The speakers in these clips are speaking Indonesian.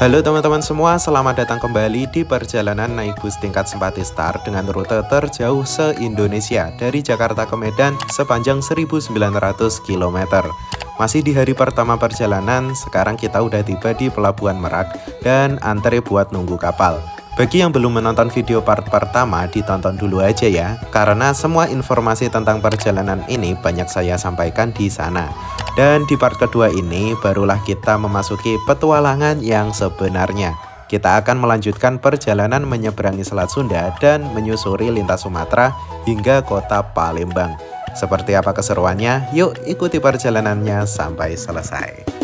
Halo teman-teman semua, selamat datang kembali di perjalanan naik bus tingkat Simpati Star dengan rute terjauh se-Indonesia dari Jakarta ke Medan sepanjang 1900 km. Masih di hari pertama perjalanan, sekarang kita udah tiba di Pelabuhan Merak dan antre buat nunggu kapal. Bagi yang belum menonton video part pertama, ditonton dulu aja ya, karena semua informasi tentang perjalanan ini banyak saya sampaikan di sana. Dan di part kedua ini, barulah kita memasuki petualangan yang sebenarnya. Kita akan melanjutkan perjalanan menyeberangi Selat Sunda dan menyusuri lintas Sumatera hingga kota Palembang. Seperti apa keseruannya? Yuk ikuti perjalanannya sampai selesai.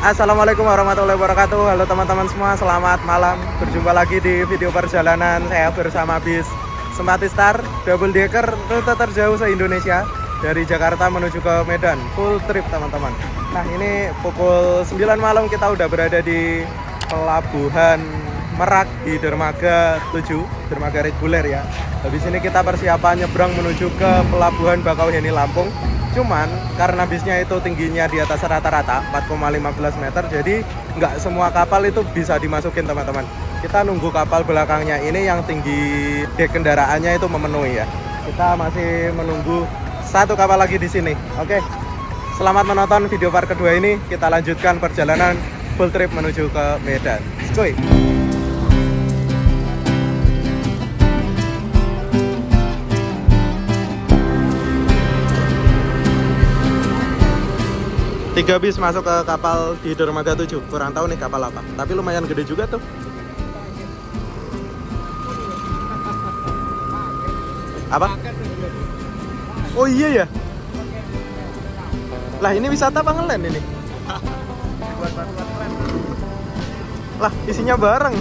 Assalamualaikum warahmatullahi wabarakatuh. Halo teman-teman semua, selamat malam. Berjumpa lagi di video perjalanan saya bersama bis Simpati Star double decker rute terjauh se-Indonesia dari Jakarta menuju ke Medan, full trip teman-teman. Nah, ini pukul 9 malam kita udah berada di Pelabuhan Merak di dermaga 7, dermaga reguler ya. Habis ini kita persiapan nyebrang menuju ke Pelabuhan Bakauheni Lampung. Cuman karena bisnya itu tingginya di atas rata-rata 4,15 meter, jadi nggak semua kapal itu bisa dimasukin teman-teman. Kita nunggu kapal belakangnya ini yang tinggi dek kendaraannya itu memenuhi ya. Kita masih menunggu satu kapal lagi di sini. Oke, selamat menonton video part kedua ini. Kita lanjutkan perjalanan full trip menuju ke Medan. Skoy. 3 bis masuk ke kapal di dermaga 7. Kurang tahu nih kapal apa, tapi lumayan gede juga tuh. Apa? Oh iya ya. Lah ini wisata apa ngelen ini? Lah isinya bareng.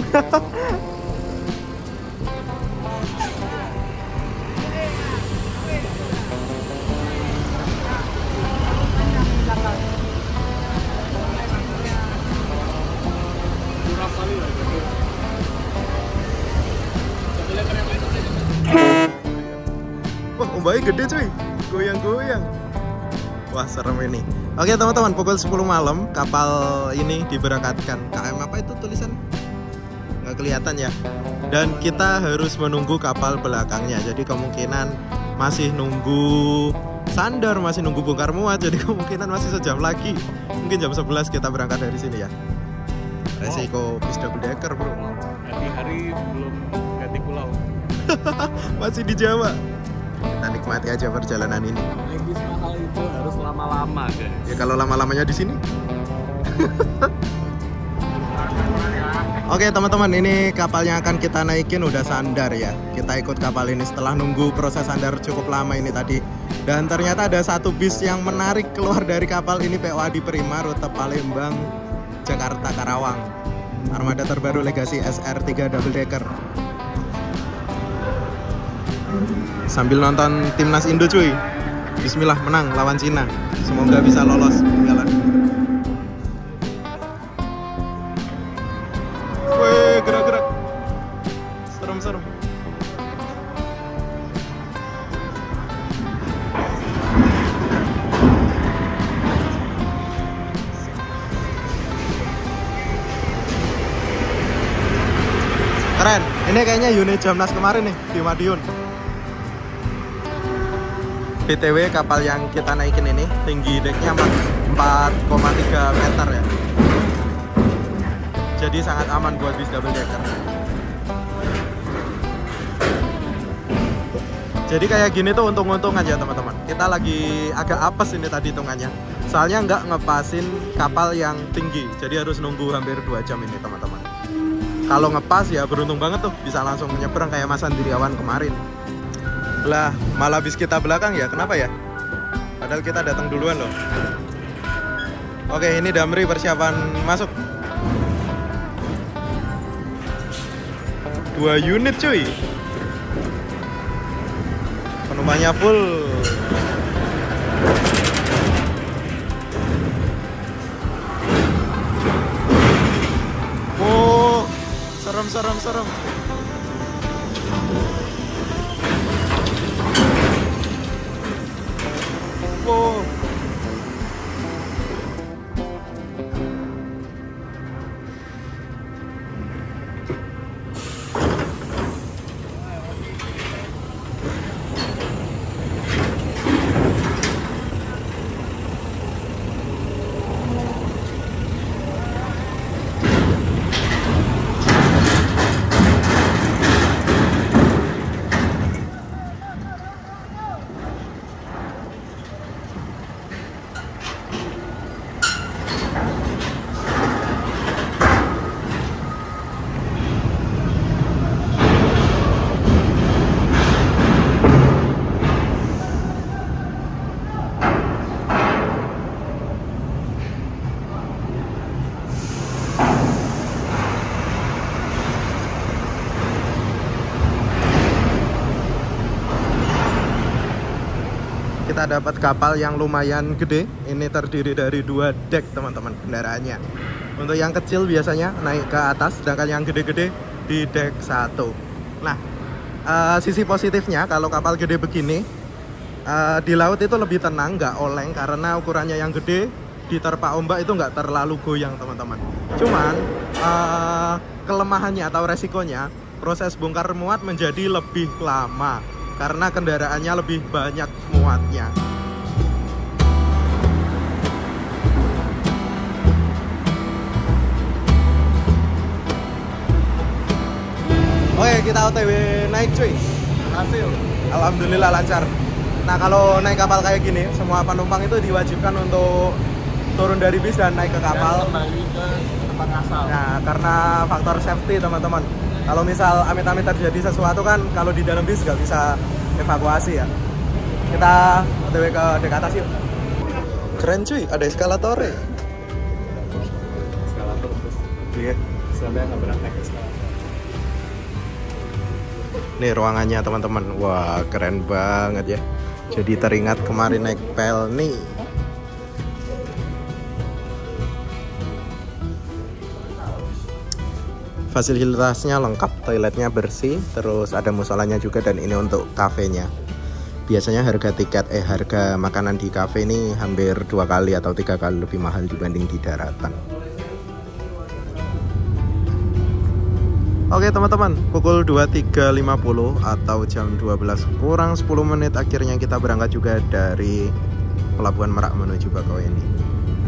Wah, ombaknya gede cuy, goyang-goyang. Wah, serem ini. Oke teman-teman, pukul 10 malam kapal ini diberangkatkan. KM apa itu tulisan? Nggak kelihatan ya. Dan kita harus menunggu kapal belakangnya. Jadi kemungkinan masih nunggu sandar, masih nunggu bongkar muat. Jadi kemungkinan masih sejam lagi. Mungkin jam 11 kita berangkat dari sini ya. Resiko bis double decker bro. Ganti hari belum ganti pulau. Masih di Jawa. Kita nikmati aja perjalanan ini. Naik bis mahal itu harus lama-lama guys. Ya kalau lama-lamanya di sini. Oke teman-teman, ini kapal yang akan kita naikin udah sandar ya. Kita ikut kapal ini setelah nunggu proses sandar cukup lama ini tadi. Dan ternyata ada satu bis yang menarik keluar dari kapal ini, PO Adi Prima, rute Palembang Jakarta Karawang. Armada terbaru Legacy SR3 double decker. Sambil nonton timnas Indo cuy. Bismillah, menang lawan Cina. Semoga bisa lolos jalan. Weh, gerak-gerak. Serem-serem. Keren. Ini kayaknya unit Jamnas kemarin nih di Madiun. BTW kapal yang kita naikin ini tinggi deknya 4,3 meter ya. Jadi sangat aman buat bis double decker. Jadi kayak gini tuh untung-untung aja teman-teman. Kita lagi agak apes ini tadi hitungannya. Soalnya nggak ngepasin kapal yang tinggi. Jadi harus nunggu hampir 2 jam ini teman-teman. Kalau ngepas ya beruntung banget tuh, bisa langsung menyeberang kayak Mas Andriawan kemarin. Lah, malah bis kita belakang ya, kenapa ya? Padahal kita datang duluan loh. Oke, ini Damri persiapan masuk. 2 unit cuy. Penumpangnya full. Oh, serem. Wow. Kita dapat kapal yang lumayan gede. Ini terdiri dari 2 dek teman-teman kendaraannya. Untuk yang kecil biasanya naik ke atas, sedangkan yang gede-gede di dek 1. Nah, sisi positifnya kalau kapal gede begini, di laut itu lebih tenang, nggak oleng karena ukurannya yang gede. Diterpa ombak itu nggak terlalu goyang teman-teman. Cuman kelemahannya atau resikonya, proses bongkar muat menjadi lebih lama karena kendaraannya lebih banyak muatnya. Oke, kita OTW naik cuy. Hasil. Alhamdulillah lancar. Nah, kalau naik kapal kayak gini, semua penumpang itu diwajibkan untuk turun dari bis dan naik ke kapal. Dan kembali ke tempat asal. Nah, karena faktor safety teman-teman. Kalau misal amit-amit terjadi sesuatu kan, kalau di dalam bis nggak bisa evakuasi ya. Kita OTW ke dek atas yuk. Keren cuy, ada eskalator ya. Eskalator terus. Iya. Sampai nggak pernah naik eskalator. Nih ruangannya teman-teman. Wah, keren banget ya. Jadi teringat kemarin naik pel nih. Fasilitasnya lengkap, toiletnya bersih, terus ada musolanya juga, dan ini untuk kafenya. Biasanya harga makanan di kafe ini hampir 2 kali atau 3 kali lebih mahal dibanding di daratan. Oke teman-teman, pukul 23.50 atau jam 12 kurang 10 menit akhirnya kita berangkat juga dari Pelabuhan Merak menuju Bakauheni.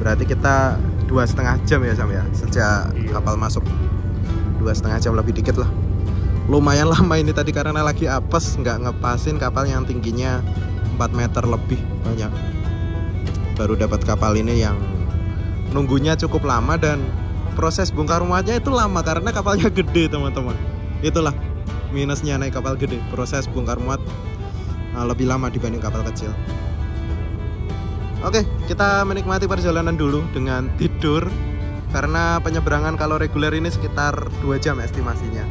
Berarti kita 2,5 jam ya Sam ya, sejak kapal masuk. 2,5 jam lebih dikit lah. Lumayan lama ini tadi karena lagi apes, nggak ngepasin kapal yang tingginya 4 meter lebih banyak. Baru dapat kapal ini yang nunggunya cukup lama dan proses bongkar muatnya itu lama karena kapalnya gede teman-teman. Itulah minusnya naik kapal gede, proses bongkar muat lebih lama dibanding kapal kecil. Oke, kita menikmati perjalanan dulu dengan tidur. Karena penyeberangan kalau reguler ini sekitar 2 jam estimasinya.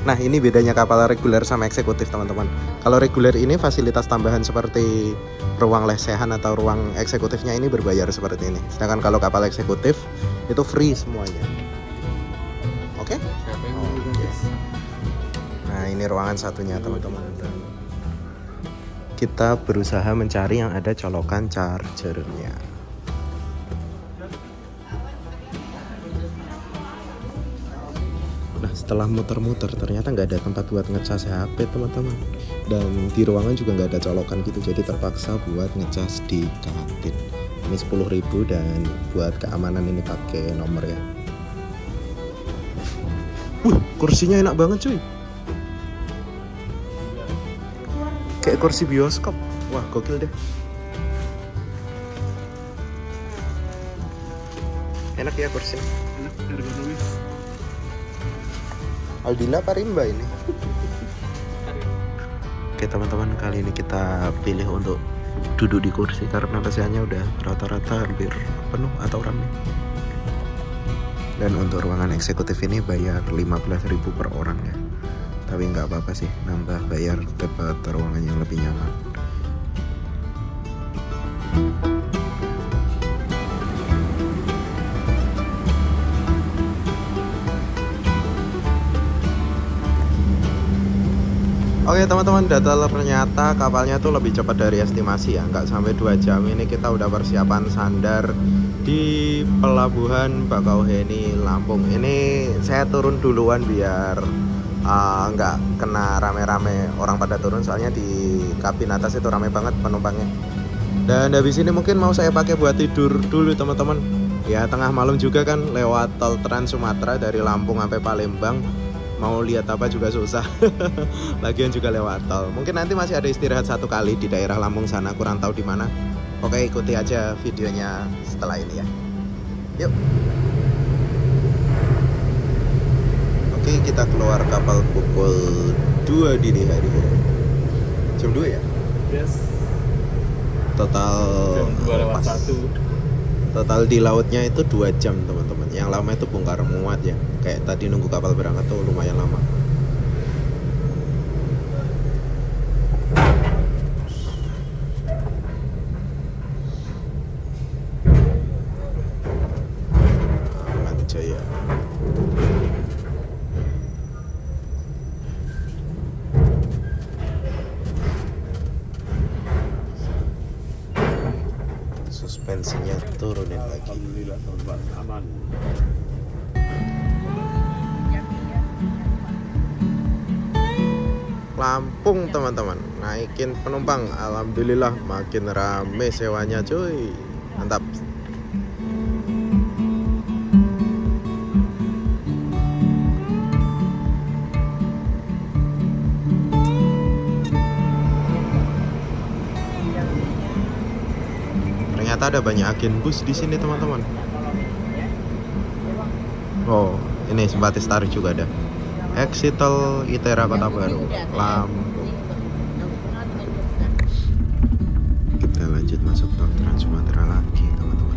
Nah, ini bedanya kapal reguler sama eksekutif teman-teman. Kalau reguler ini fasilitas tambahan seperti ruang lesehan atau ruang eksekutifnya ini berbayar seperti ini. Sedangkan kalau kapal eksekutif itu free semuanya. Oke? Nah, ini ruangan satunya teman-teman. Kita berusaha mencari yang ada colokan chargernya. Setelah muter-muter ternyata nggak ada tempat buat ngecas HP teman-teman, dan di ruangan juga nggak ada colokan gitu, jadi terpaksa buat ngecas di kantin. Ini 10.000 dan buat keamanan ini pakai nomor ya. Kursinya enak banget cuy, kayak kursi bioskop. Wah, gokil deh. Enak ya kursinya. Enak, ergonomis. Aldila apa Rimba ini? Oke teman-teman, kali ini kita pilih untuk duduk di kursi karena kasihannya udah rata-rata hampir penuh atau ramai. Dan untuk ruangan eksekutif ini bayar 15.000 per orang ya. Tapi nggak apa-apa sih, nambah bayar dapat ruangan yang lebih nyaman. Oke teman-teman, ternyata kapalnya tuh lebih cepat dari estimasi ya, nggak sampai 2 jam. Ini kita udah persiapan sandar di pelabuhan Bakauheni Lampung. Ini saya turun duluan biar nggak kena rame-rame orang pada turun, soalnya di kabin atas itu rame banget penumpangnya. Dan habis ini mungkin mau saya pakai buat tidur dulu teman-teman. Ya tengah malam juga kan, lewat tol Trans Sumatera dari Lampung sampai Palembang. Mau lihat apa juga susah. Lagian juga lewat tol. Mungkin nanti masih ada istirahat 1 kali di daerah Lampung sana, kurang tahu di mana. Oke, ikuti aja videonya setelah ini ya. Yuk. Oke, kita keluar kapal pukul 2 dini hari. Jam 2 ya? Yes. Total Jam 2:01. Total di lautnya itu 2 jam teman-teman. Yang lama itu bongkar muat ya. Kayak tadi nunggu kapal berangkat tuh lumayan lama. Jaya. Suspensinya turunin lagi. Alhamdulillah teman-teman, aman. Lampung teman-teman, naikin penumpang. Alhamdulillah makin rame sewanya cuy, mantap. Ternyata ada banyak agen bus di sini teman-teman. Oh, ini Simpati Star juga ada. Exital Itera Kota Baru Lampung. Kita lanjut masuk tol Trans Sumatera lagi teman-teman.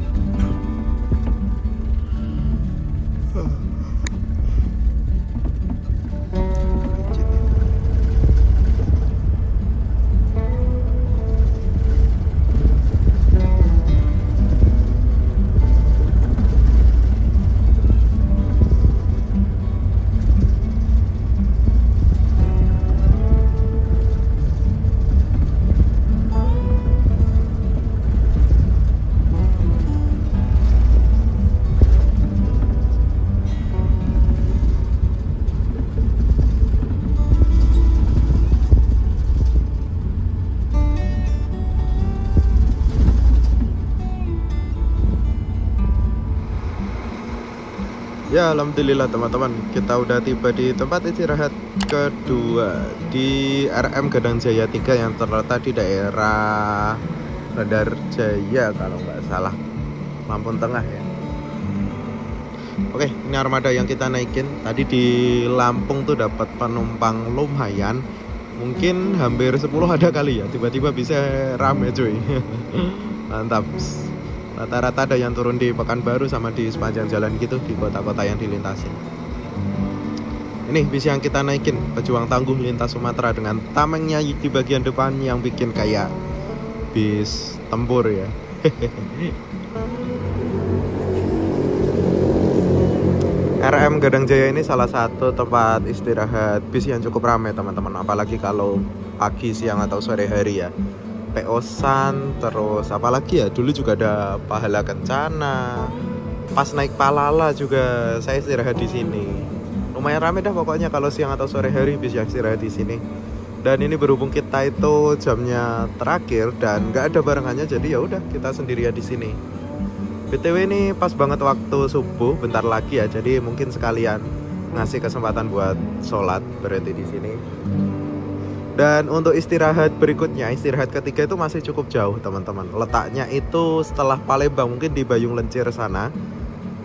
Ya alhamdulillah teman-teman, kita udah tiba di tempat istirahat kedua di RM Gadang Jaya 3 yang terletak di daerah Bandar Jaya kalau nggak salah, Lampung Tengah ya. Oke, ini armada yang kita naikin. Tadi di Lampung tuh dapat penumpang lumayan, mungkin hampir 10 ada kali ya, tiba-tiba bisa rame cuy. Mantap. Rata-rata ada yang turun di Pekanbaru sama di sepanjang jalan gitu, di kota-kota yang dilintasin. Ini bis yang kita naikin, pejuang tangguh lintas Sumatera, dengan tamengnya di bagian depan yang bikin kayak bis tempur ya. RM Gadang Jaya ini salah satu tempat istirahat bis yang cukup ramai teman-teman, apalagi kalau pagi, siang atau sore hari ya. Peosan, terus apalagi ya, dulu juga ada Pahala Kencana. Pas naik Palala juga saya istirahat di sini. Lumayan rame dah pokoknya kalau siang atau sore hari bis yang istirahat di sini. Dan ini berhubung kita itu jamnya terakhir dan nggak ada barengannya, jadi ya udah kita sendirian di sini. BTW ini pas banget waktu subuh, bentar lagi ya, jadi mungkin sekalian ngasih kesempatan buat sholat berhenti di sini. Dan untuk istirahat berikutnya, istirahat ketiga itu masih cukup jauh teman-teman. Letaknya itu setelah Palembang, mungkin di Bayung Lencir sana.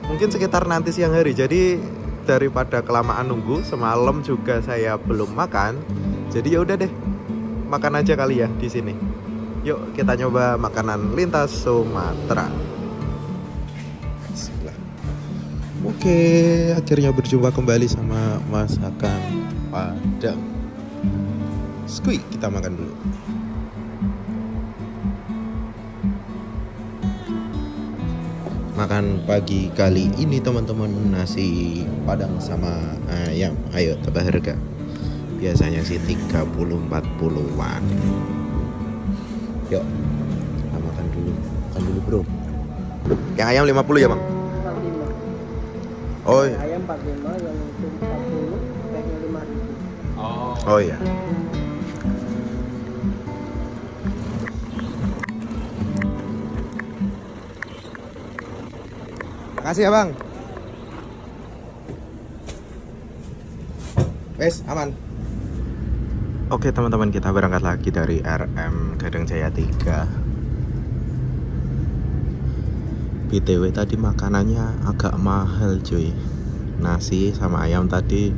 Mungkin sekitar nanti siang hari. Jadi daripada kelamaan nunggu, semalam juga saya belum makan. Jadi ya udah deh, makan aja kali ya di sini. Yuk kita nyoba makanan lintas Sumatera. Bismillah. Oke, akhirnya berjumpa kembali sama masakan Padang. Skui, kita makan dulu. Makan pagi kali ini teman-teman, nasi Padang sama ayam. Ayo tebak harga. Biasanya sih 30-40-an. Yuk kita makan dulu. Makan dulu bro. Yang ayam 50 ya bang? 45. Oh iya. Ayam 45, yang itu 40, kayaknya 5.000. Oh. Oh iya. Makasih ya bang. Wes aman. Oke teman-teman, kita berangkat lagi dari RM Gadang Jaya 3. BTW tadi makanannya agak mahal cuy. Nasi sama ayam tadi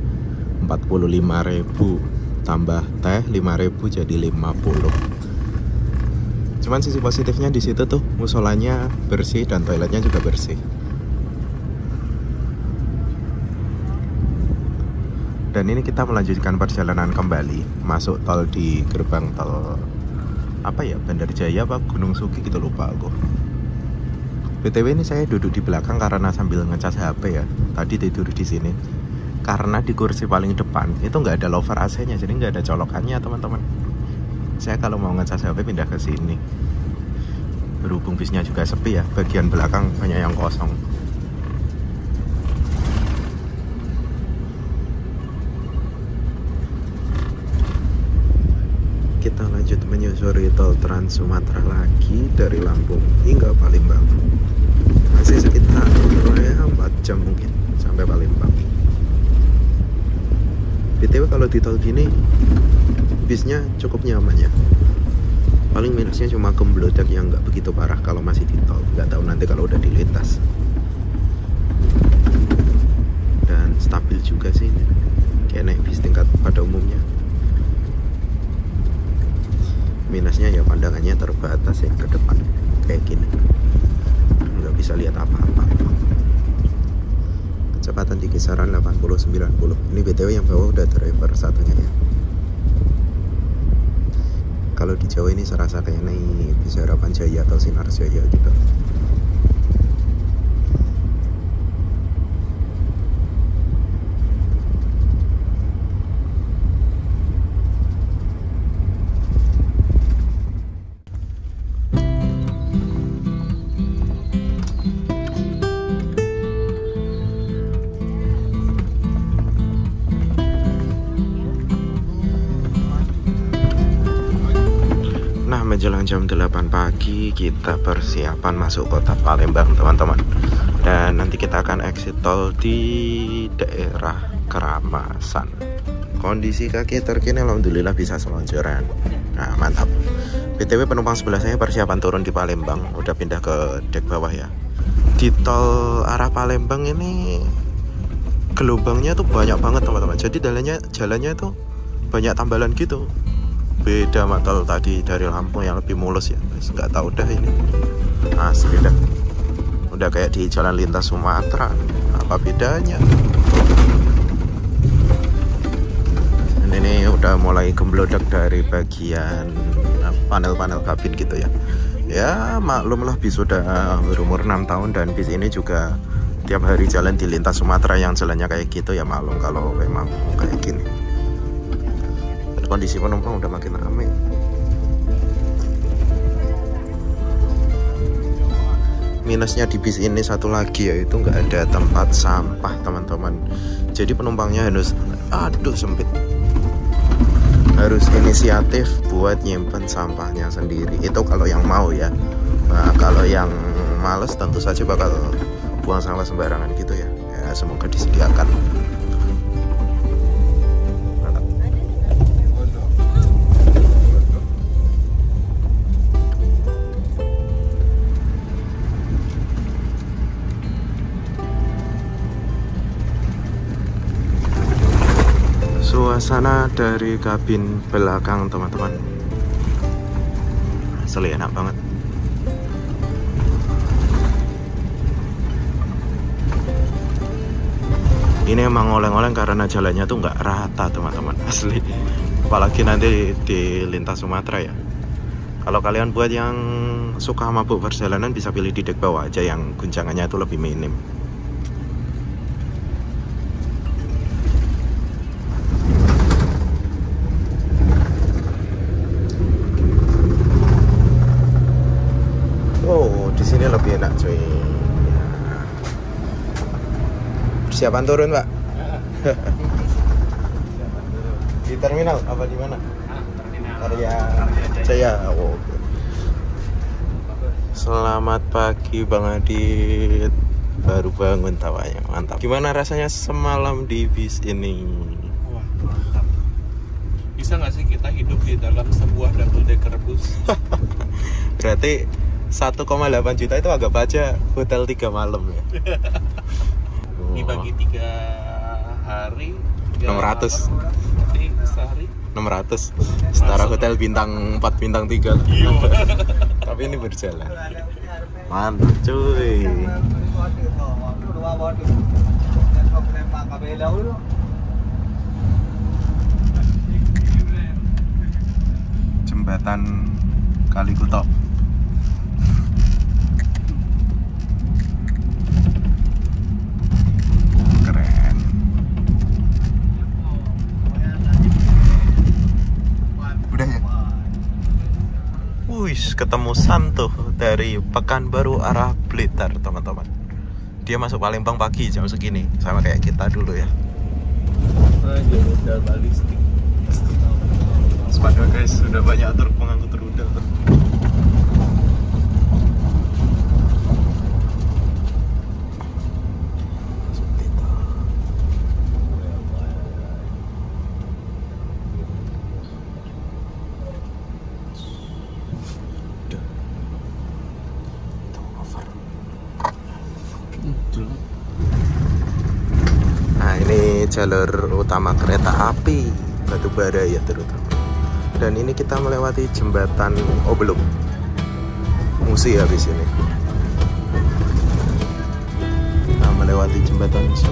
45.000, tambah teh 5.000 jadi 50. Cuman sisi positifnya di situ tuh musolanya bersih dan toiletnya juga bersih. Dan ini kita melanjutkan perjalanan kembali, masuk tol di gerbang tol apa ya, Bandar Jaya apa Gunung Sugi gitu, lupa aku. BTW ini saya duduk di belakang karena sambil ngecas HP ya. Tadi tidur di sini karena di kursi paling depan itu nggak ada lover AC-nya, jadi nggak ada colokannya teman-teman. Saya kalau mau ngecas HP pindah ke sini. Berhubung bisnya juga sepi ya, bagian belakang banyak yang kosong. Kita lanjut menyusuri tol Trans Sumatera lagi dari Lampung hingga Palembang. Masih sekitar 4 jam mungkin sampai Palembang. BTW kalau di tol gini bisnya cukup nyaman ya. Paling minusnya cuma gemblodak yang nggak begitu parah kalau masih di tol. Nggak tahu nanti kalau udah dilintas. Dan stabil juga sih ini, kayak naik bis tingkat pada umumnya. Minusnya ya pandangannya terbatas ya ke depan kayak gini, nggak bisa lihat apa-apa. Kecepatan di kisaran 80-90. Ini BTW yang bawah udah driver satunya ya. Kalau di Jawa ini serasa kayak naik bis Harapan Jaya atau Sinar Jaya gitu. Menjelang jam 8 pagi kita persiapan masuk kota Palembang teman-teman. Dan nanti kita akan exit tol di daerah Keramasan. Kondisi kaki terkini alhamdulillah bisa selonjoran. Nah mantap. BTW penumpang sebelah saya persiapan turun di Palembang, udah pindah ke dek bawah ya. Di tol arah Palembang ini gelombangnya tuh banyak banget teman-teman. Jadi jalannya tuh banyak tambalan gitu. Beda sama tol tadi dari Lampung yang lebih mulus ya. Nggak tahu dah ini asli dah. Udah kayak di jalan lintas Sumatera. Apa bedanya? Dan ini udah mulai gemblodak dari bagian panel-panel kabin gitu ya. Ya maklum lah, bis sudah berumur 6 tahun dan bis ini juga tiap hari jalan di lintas Sumatera yang jalannya kayak gitu ya, maklum kalau memang kayak gini. Kondisi penumpang udah makin ramai. Minusnya di bis ini satu lagi, yaitu nggak ada tempat sampah teman-teman. Jadi penumpangnya sempit. Harus inisiatif buat nyimpen sampahnya sendiri. Itu kalau yang mau ya. Nah, kalau yang males tentu saja bakal buang sampah sembarangan gitu ya. Ya semoga disediakan. Suasana dari kabin belakang teman-teman Asli enak banget. Ini emang oleng-oleng karena jalannya tuh nggak rata teman-teman, asli. Apalagi nanti di lintas Sumatera ya. Kalau kalian buat yang suka mabuk perjalanan bisa pilih di dek bawah aja yang guncangannya itu lebih minim. Oh, di sini lebih enak cuy. Persiapan turun, Pak? Di terminal apa di mana? Arya Jaya. Oh, oke. Selamat pagi Bang Adit. Baru bangun tawanya, mantap. Gimana rasanya semalam di bis ini? Wah, mantap. Bisa nggak sih kita hidup di dalam sebuah double decker bus? Berarti 1,8 juta itu agak aja hotel 3 malam ya. Dibagi 3 hari 600. Berarti sehari 600 setara hotel bintang 4 bintang 3. Iya. Tapi ini berjalan. Mantap cuy. Jembatan Kalikuto. Keren. Udah ya? Wih, ketemu Santo dari Pekanbaru arah Blitar, teman-teman. Dia masuk Palembang pagi jam segini, sama kayak kita dulu ya. aja rudal balistik. Waspada guys, sudah banyak truk pengangkut rudal. Nah, ini jalur utama kereta api Batubara ya terutama. Dan ini kita melewati jembatan, oh belum, Musi habis ini. Kita melewati jembatan Musi.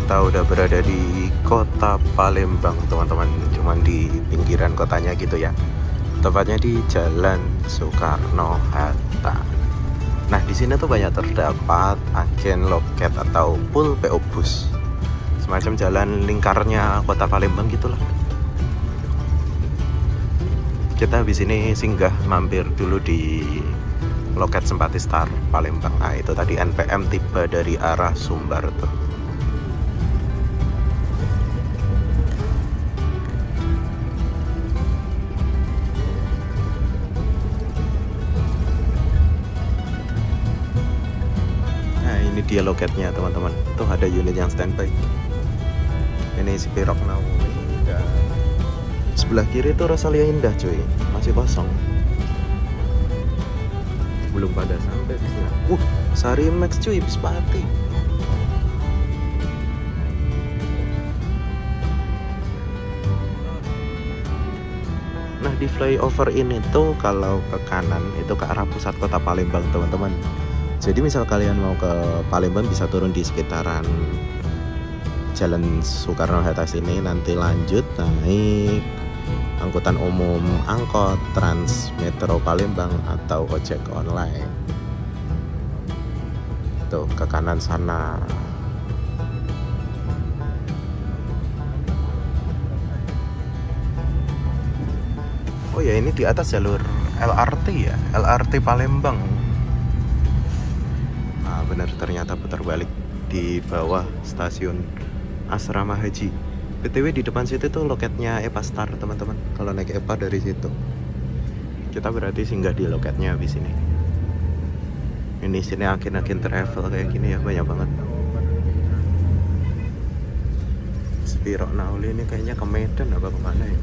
Kita udah berada di kota Palembang, teman-teman. Cuman di pinggiran kotanya gitu ya. Tepatnya di Jalan Soekarno-Hatta. Nah, di sini tuh banyak terdapat agen loket atau pool PO Bus. Semacam jalan lingkarnya kota Palembang gitulah. Kita habis ini singgah mampir dulu di loket Simpati Star Palembang. Nah, itu tadi NPM tiba dari arah Sumbar tuh. Ini dia loketnya, teman-teman. Tuh ada unit yang standby. Ini si Pirok Now. Sebelah kiri tuh Rosalia Indah cuy, masih kosong. Belum pada sampai bisnya. Sari Max cuy, bis Pati. Nah, di flyover ini tuh kalau ke kanan itu ke arah pusat kota Palembang, teman-teman. Jadi misal kalian mau ke Palembang bisa turun di sekitaran Jalan Soekarno-Hatta sini, nanti lanjut naik angkutan umum, angkot, Trans Metro Palembang atau ojek online. Tuh ke kanan sana. Oh ya, ini di atas jalur LRT ya, LRT Palembang. Benar, ternyata putar balik di bawah stasiun asrama haji. BTW di depan situ tuh loketnya Epa Star teman-teman. Kalau naik Epa dari situ kita berarti singgah di loketnya habis ini. Ini sini agen-agen travel kayak gini ya, banyak banget. Spiro Nauli ini kayaknya ke Medan apa kemana ya.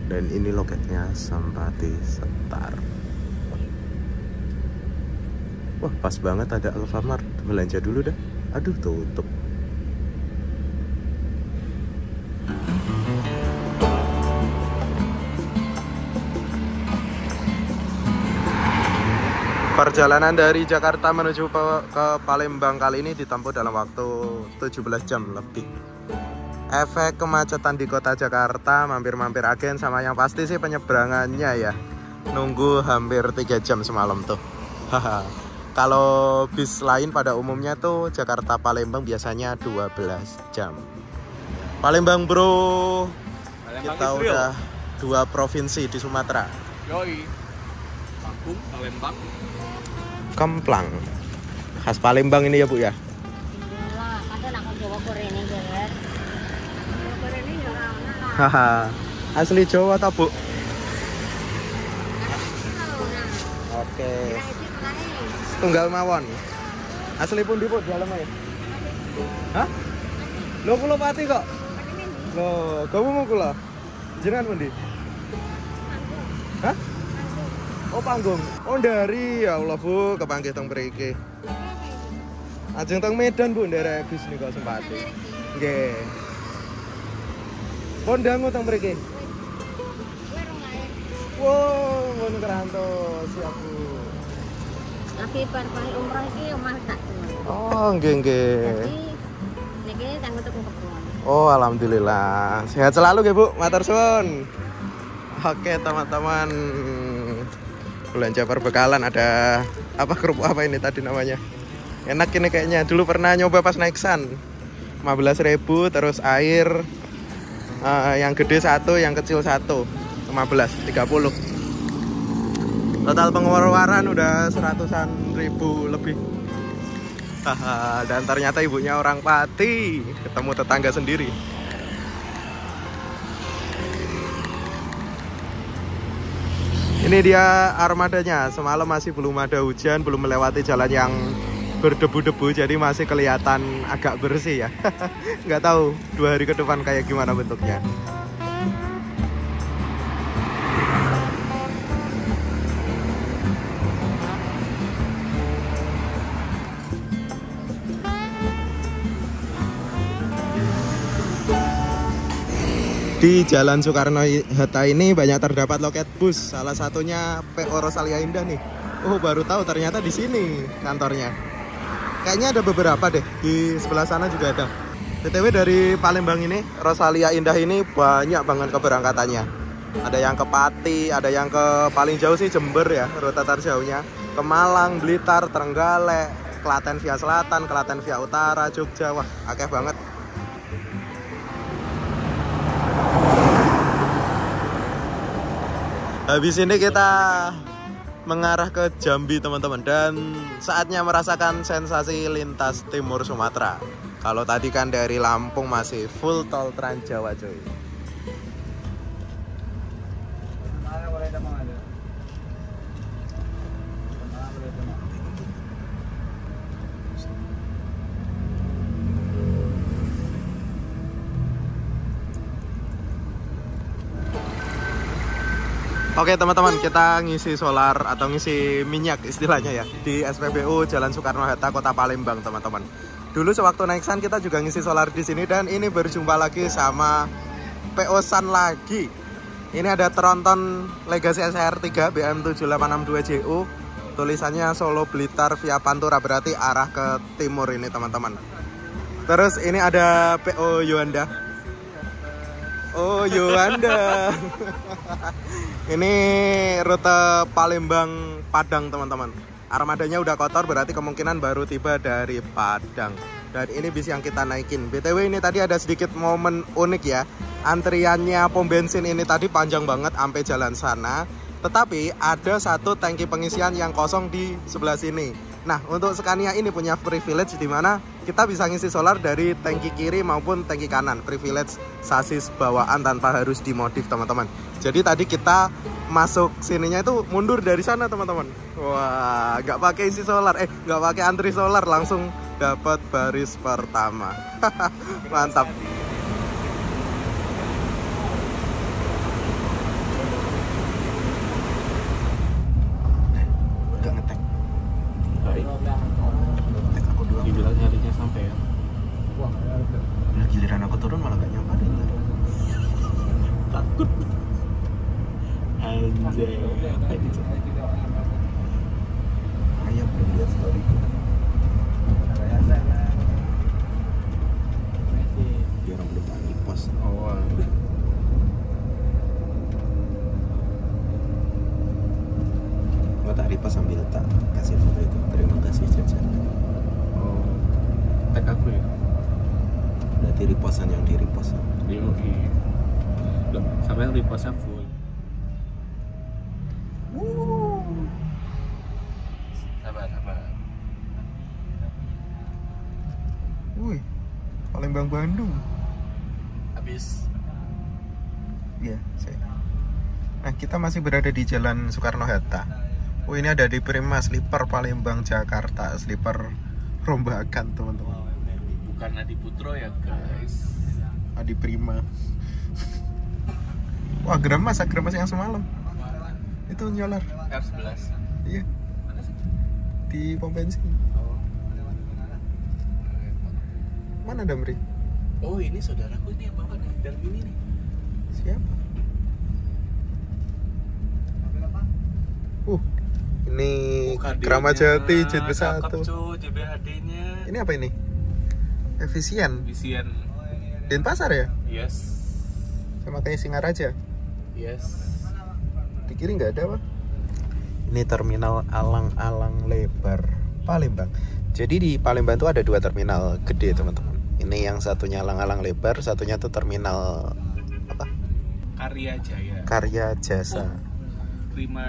Dan ini loketnya Sampati Star. Wah pas banget ada Alfamart, belanja dulu dah. Aduh tutup. Perjalanan dari Jakarta menuju ke Palembang kali ini ditempuh dalam waktu 17 jam lebih. Efek kemacetan di kota Jakarta, mampir-mampir agen, sama yang pasti sih penyeberangannya ya. Nunggu hampir 3 jam semalam tuh. Kalau bis lain pada umumnya tuh Jakarta Palembang biasanya 12 jam. Palembang bro, kita udah 2 provinsi di Sumatera. Yoi, Lampung, Palembang. Kemplang, khas Palembang ini ya bu ya. Haha, asli Jawa tak bu? Oke. Tunggal mawon. Asli pun di bu dalam ya? Hah? Lo kulo pati kok? Lo, kamu mau kulo? Jenengan pundi? Hah? Oh panggung. Oh dari ya Allah bu, kepanggih teng mriki. Ajeng teng Medan bu, nderek bis nika Sempati. Nggih. Kondangu teng mriki. Wow, ngono keranto, siap bu. Lagi par umroh iki omah tak. Oh, nggih nggih. Jadi niki kanggo tuku kebon. Oh, alhamdulillah. Sehat selalu nggih Bu, matur suwun. Oke, teman-teman. Belanja perbekalan ada apa kerupuk apa ini tadi namanya? Enak ini kayaknya. Dulu pernah nyoba pas naik Sun. 15.000 terus air yang gede 1, yang kecil 1. 15, 30. Total pengeluaran udah 100-an ribu lebih. Dan ternyata ibunya orang Pati, ketemu tetangga sendiri. Ini dia armadanya. Semalam masih belum ada hujan, belum melewati jalan yang berdebu-debu, jadi masih kelihatan agak bersih ya. Nggak tahu 2 hari ke depan kayak gimana bentuknya. Di Jalan Soekarno-Hatta ini banyak terdapat loket bus. Salah satunya PO Rosalia Indah nih. Oh, baru tahu ternyata di sini kantornya. Kayaknya ada beberapa deh. Di sebelah sana juga ada. BTW dari Palembang ini, Rosalia Indah ini banyak banget keberangkatannya. Ada yang ke Pati, ada yang ke paling jauh sih Jember ya, rute terjauhnya. Ke Malang, Blitar, Trenggalek, Klaten via Selatan, Klaten via Utara, Jogja. Wah, akeh banget. Habis ini kita mengarah ke Jambi teman-teman, dan saatnya merasakan sensasi lintas timur Sumatera. Kalau tadi kan dari Lampung masih full tol Trans Jawa coy. Oke teman-teman, kita ngisi solar atau ngisi minyak istilahnya ya di SPBU Jalan Soekarno-Hatta Kota Palembang teman-teman. Dulu sewaktu naik Sun kita juga ngisi solar di sini, dan ini berjumpa lagi sama PO Sun lagi. Ini ada tronton Legacy SR3 BM7862JU. Tulisannya Solo Blitar via Pantura, berarti arah ke timur ini teman-teman. Terus ini ada PO Yoanda. Oh Yoanda. Ini rute Palembang Padang teman-teman. Armadanya udah kotor, berarti kemungkinan baru tiba dari Padang. Dan ini bis yang kita naikin. BTW ini tadi ada sedikit momen unik ya. Antriannya pom bensin ini tadi panjang banget sampai jalan sana. Tetapi ada satu tangki pengisian yang kosong di sebelah sini. Nah, untuk Scania ini punya privilege di mana kita bisa ngisi solar dari tangki kiri maupun tangki kanan. Privilege sasis bawaan tanpa harus dimodif teman-teman. Jadi tadi kita masuk sininya itu mundur dari sana teman-teman. Wah, nggak pakai isi solar, nggak pakai antri solar, langsung dapat baris pertama. Mantap. Udah ngetek. Baik. Ngetek aku doang. Dibilang nyarinya sampai ya. Nah, giliran aku turun malah gak nyamperin. Takut. Anjay. Ayam belum lihat storyku. Dia orang belum tak repost. Oh. Gua tak repost sambil tak kasih foto itu. Terima kasih jajan. Oh. Tag aku ya. Berarti repostan yang di repost. Iya. Loh, sampai repostnya full. Sabar. Wih, Palembang Bandung. Habis. Iya, saya. Nah, kita masih berada di Jalan Soekarno-Hatta. Oh, ini ada di Prima Sleeper Palembang Jakarta, sleeper rombakan teman-teman. Bukan Adi Putro ya guys. Adi Prima. Wah, Gramas yang semalam. Itu nyolar. R11. Iya, Mana sih? di pom bensin. Oh. Mana Damri? Oh, ini saudaraku ini yang bawa nih, dalam ini nih. Siapa? Ini Kramat Jati JB1. Cakep cuy, JBHD-nya. Ini apa ini? Efisien. Denpasar ya? Yes. Sama kayak Singaraja. Yes. Di kiri nggak ada, Pak. Ini terminal Alang-Alang Lebar Palembang. Jadi di Palembang itu ada dua terminal gede, teman-teman. Ini yang satunya Alang-Alang Lebar, satunya tuh terminal apa? Karya Jaya. Karya Jasa. Prima.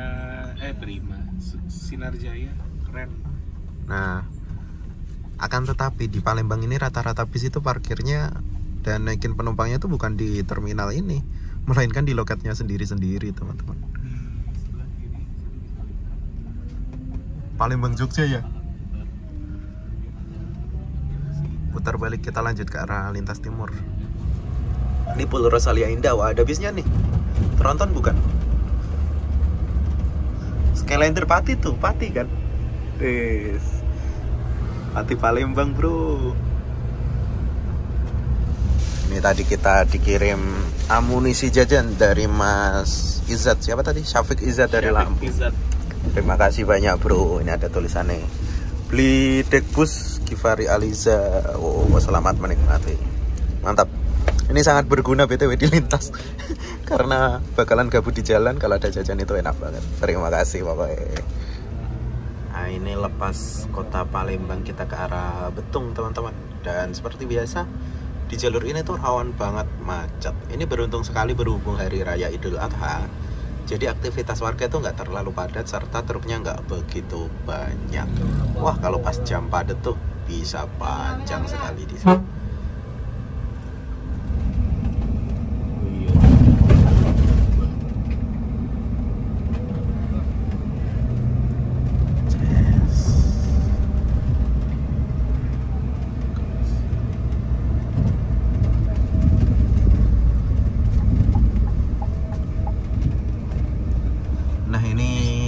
Sinar Jaya keren. Nah, akan tetapi di Palembang ini rata-rata bis itu parkirnya dan naikin penumpangnya itu bukan di terminal ini, melainkan di loketnya sendiri-sendiri, teman-teman. Palembang Jogja ya. Putar balik, kita lanjut ke arah lintas timur. Ini Pulau Rosalia Indah, wah ada bisnya nih. Tronton bukan? Skylander Pati tuh, Pati kan? Yes. Pati Palembang bro. Ini tadi kita dikirim amunisi jajan dari Mas Izzat. Siapa tadi? Syafiq Izzat dari Lampung. Terima kasih banyak bro. Ini ada tulisannya, beli dekbus Givari Aliza. Oh, selamat menikmati. Mantap. Ini sangat berguna BTW di lintas. Karena bakalan gabut di jalan, kalau ada jajan itu enak banget. Terima kasih pokoknya. Nah, ini lepas kota Palembang kita ke arah Betung teman-teman. Dan seperti biasa di jalur ini tuh rawan banget macet. Ini beruntung sekali berhubung hari raya Idul Adha. Jadi aktivitas warga itu nggak terlalu padat serta truknya nggak begitu banyak. Wah, kalau pas jam padat tuh bisa panjang sekali di sini.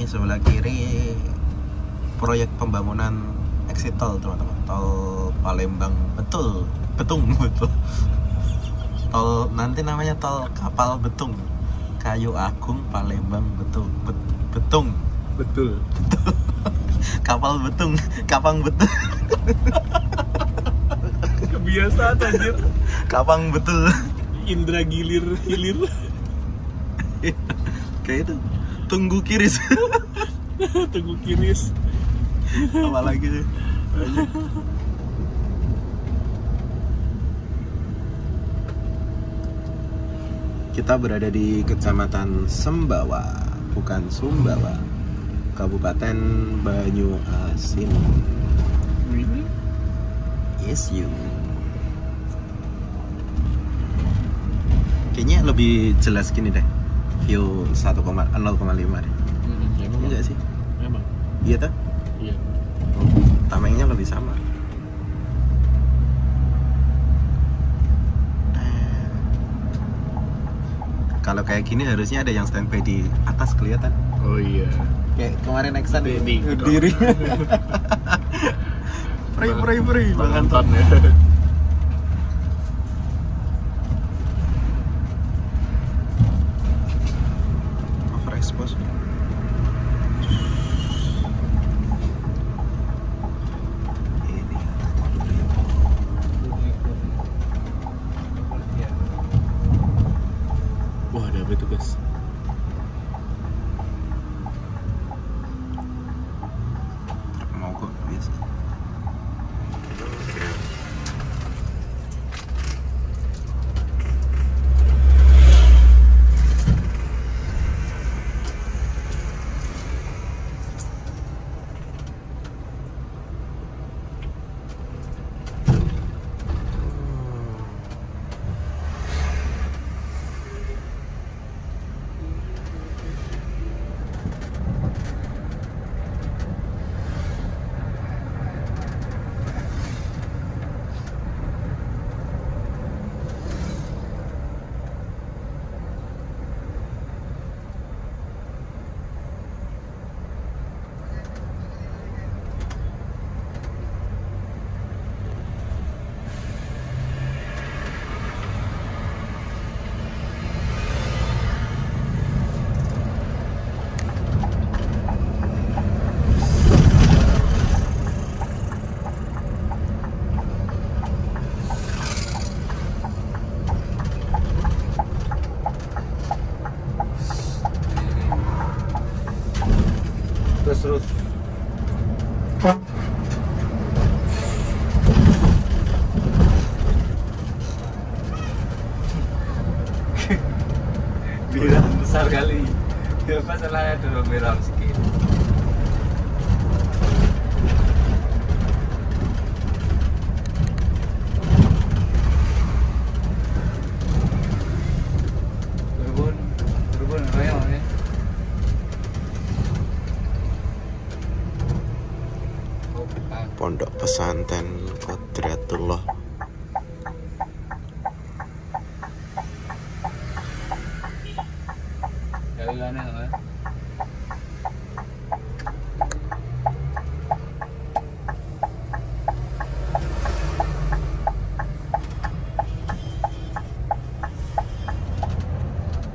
Sebelah kiri proyek pembangunan exit tol teman-teman, tol Palembang Betung. Tol nanti namanya tol Kapal Betung, Kayu Agung Palembang Betung. Betul. Kapal Betung, Kapang Betung. Kebiasaan anjir. Kapang betul. Indra hilir. Kayak itu. Tunggu kiris. Apa lagi sih? Kita berada di Kecamatan Sembawa, bukan Sumbawa, Kabupaten Banyuasin. miss you. Kayaknya lebih jelas gini deh, view 0,5 deh. Emang Iya sih? Emang. Iya tuh? Iya. Tamengnya lebih sama. Kalau kayak gini harusnya ada yang standby di atas kelihatan. Oh iya. Kayak kemarin Exxon Di diri. Pray. Nonton ya. Overexpose. Ini. Wah, ada apa itu, guys? Mau kok biasa. Terus. Bilang besar kali. Ya masalahnya dulu bilang segitu. Berbun royal ya. Pondok Pesantren Qodratullah. Jalannya kan.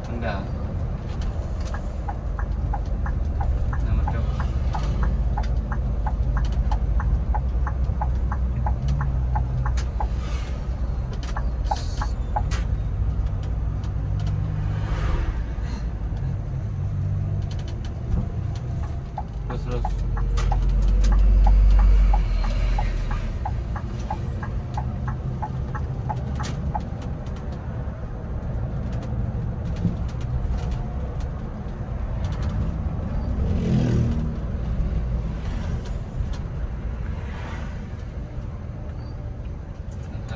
Enggak. Nomor coba. Terus.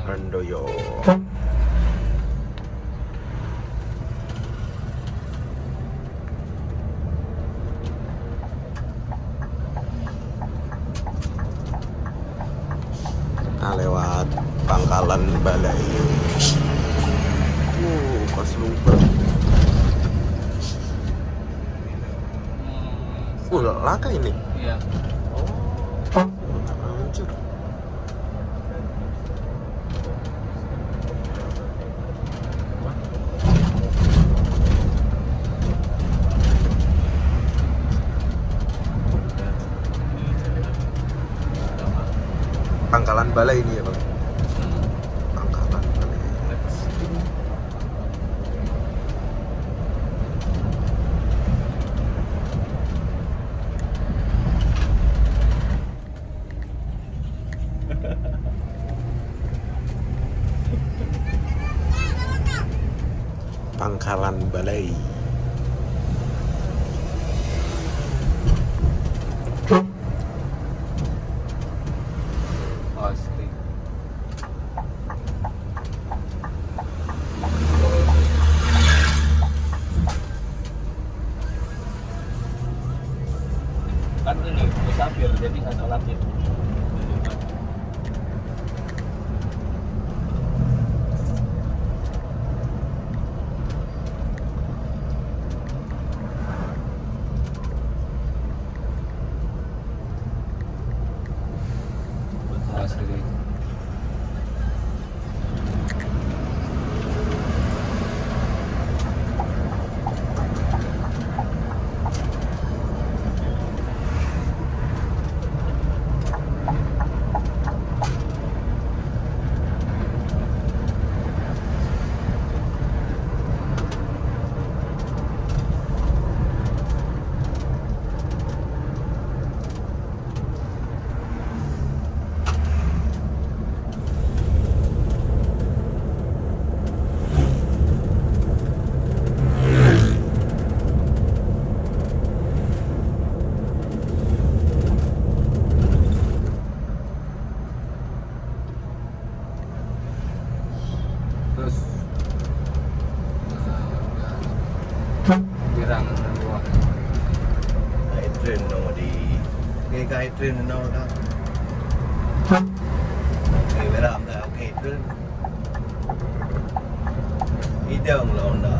Randoyo. Kita lewat Pangkalan Balai. Pas lumpur. Laka ini. Iya. Hancur. Pangkalan Balai ini ya Bang. Pangkalan Balai. Pangkalan Balai. Asli. Pirang dua. Kai train no di. Kai train no da. Kai beram da kai train. Idang lo da.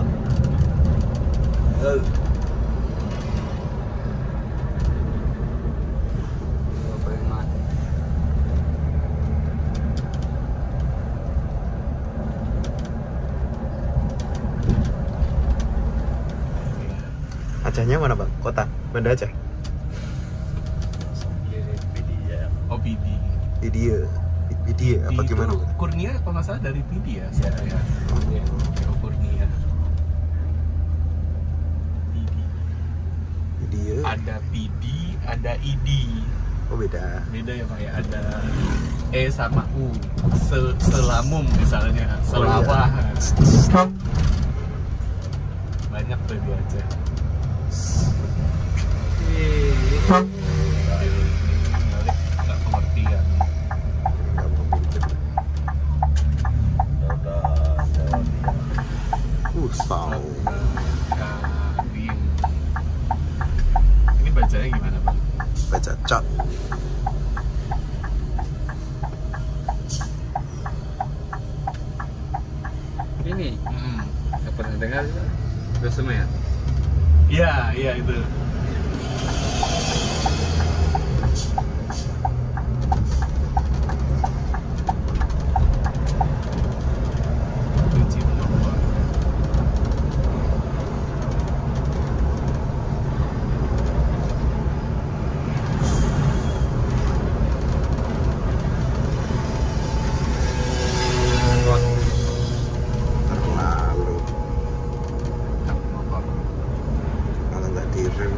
Acehnya mana bang? Kota? Banda Aceh? Oh PD. Dia apa Itu gimana? Kurnia kalau nggak salah dari PD ya. Ya. Oh, Kurnia. PD. Dia. Ada PD, ada ID. Oh beda. Beda ya Pak ya. Ada E sama U. Selamum misalnya. Selawah. Banyak tuh di Aceh. Nggak pengertian. Tahu. Ini bacanya gimana Bang? Baca cak. Ini nggak pernah dengar resume ya? Iya itu. Terlalu. Kalau nggak direm.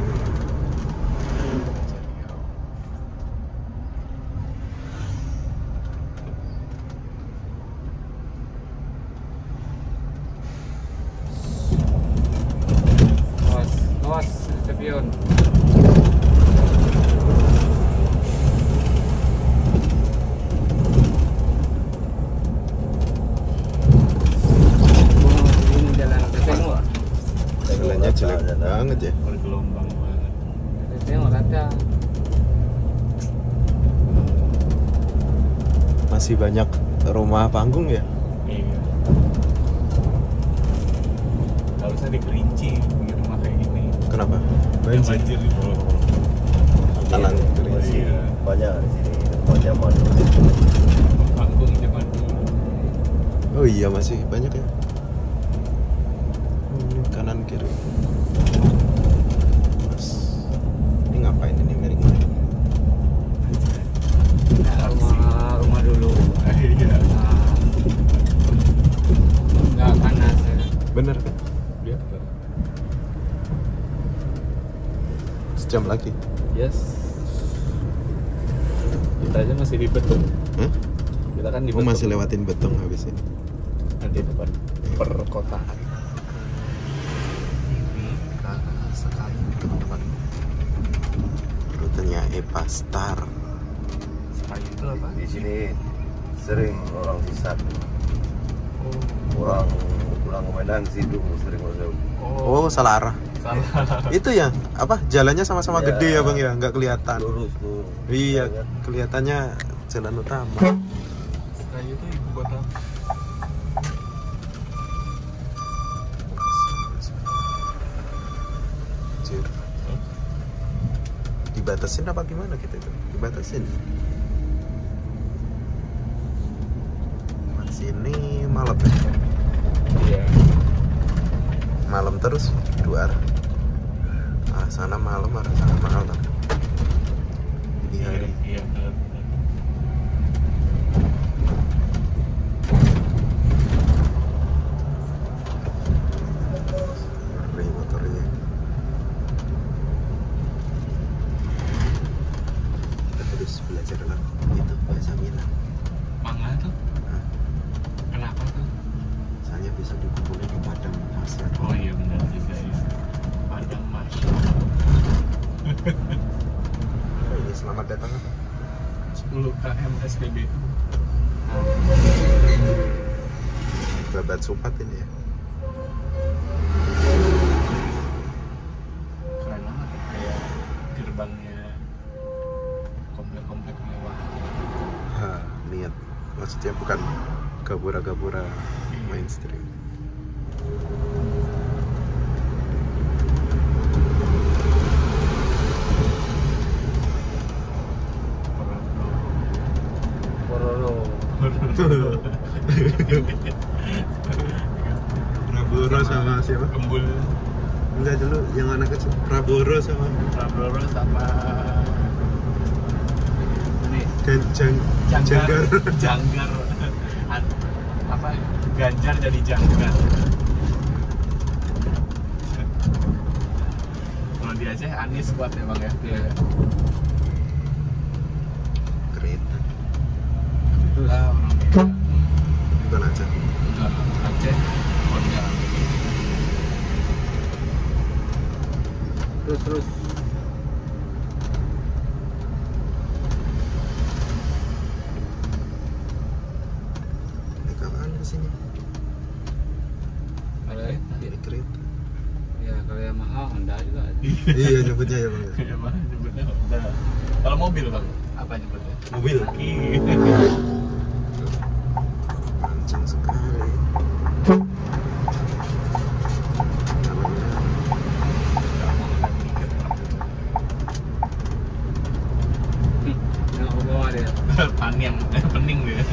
Awas spion. Ini jalan Tengok. Jalannya jelek banget ya. Bergelombang banget. Tengok ada. Masih banyak rumah panggung ya. Iya. Harusnya di Kerinci di rumah kayak gini. Kenapa? Yang banjir di bawah. Talang Masih Iya. banyak di sini. Banyak mana? Panggung zaman dulu. Oh iya masih banyak ya. Ini kanan kiri. Mas, ini ngapain ini miring-miring? Rumah dulu. Iya. Nggak panas ya. Bener kan? Biasa. Sejam lagi. Yes. Kita aja masih di Betung. Hah? Kita kan di Oh Betung. masih lewatin Betung habis ini. Nanti depan perkotaan. Ini karena sekali teman-teman. Rutenya Epa Star. Sekali itu apa? Di sini sering orang sisat. Oh. Pulang ke Medan situ sering masuk. Oh salah arah. Salah. Itu ya apa jalannya sama-sama Ya. gede ya bang ya nggak kelihatan. Lurus tuh. Iya kan? kelihatannya jalan utama. Sekali itu ibu kota. Anjir. Dibatasin apa gimana kita itu? Dibatasin. Sini malam ya? Iya. Malam terus dua arah. Arah sana malam, arah sana malam. Di hari. Iya. Benar. Ngeri motornya. Kita terus belajar lah itu bahasa Minang. Mangga tuh. Nah, Kenapa tuh? soalnya bisa dikumpulin di padang pasir. Oh iya benar juga ya. Padang Mas. Oh, ini selamat datang apa? 10 km SPBU. Babat Supat ini ya. kembangnya komplek-komplek mewah. Niat. Maksudnya bukan gapura-gapura mainstream. Prabowo sama siapa? Kembul. Enggak, dulu yang anak kecil Prabowo sama ini Janggar. Janggar. Apa? Ganjar jadi Janggar. Kalau di Aceh Anies kuat ya Bang ya. Dia Kereta. orang Bukan aja. Aceh orangnya Terus Ini kapan kesini? kalau Ini kereta. ya kalau Yamaha Honda juga ada. Iya nyebutnya ya bang. ya Bang nyebutnya udah. Kalau mobil Bang apa nyebutnya? Mobil. Aki. Kencang sekali. Yang bawa dia. Pening dia.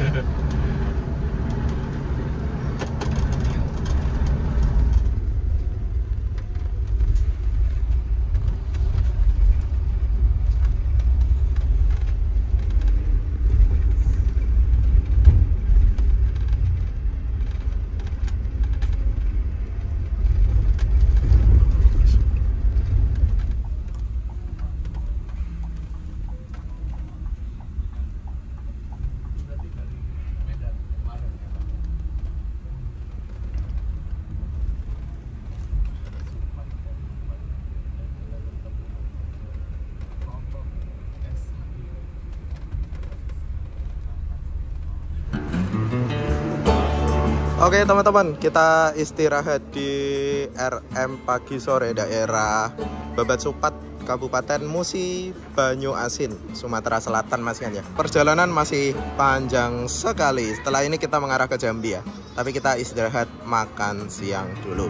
Oke teman-teman, kita istirahat di RM pagi sore daerah Babat Supat, Kabupaten Musi Banyuasin, Sumatera Selatan Mas kan ya. Perjalanan masih panjang sekali. Setelah ini kita mengarah ke Jambi ya. Tapi kita istirahat makan siang dulu.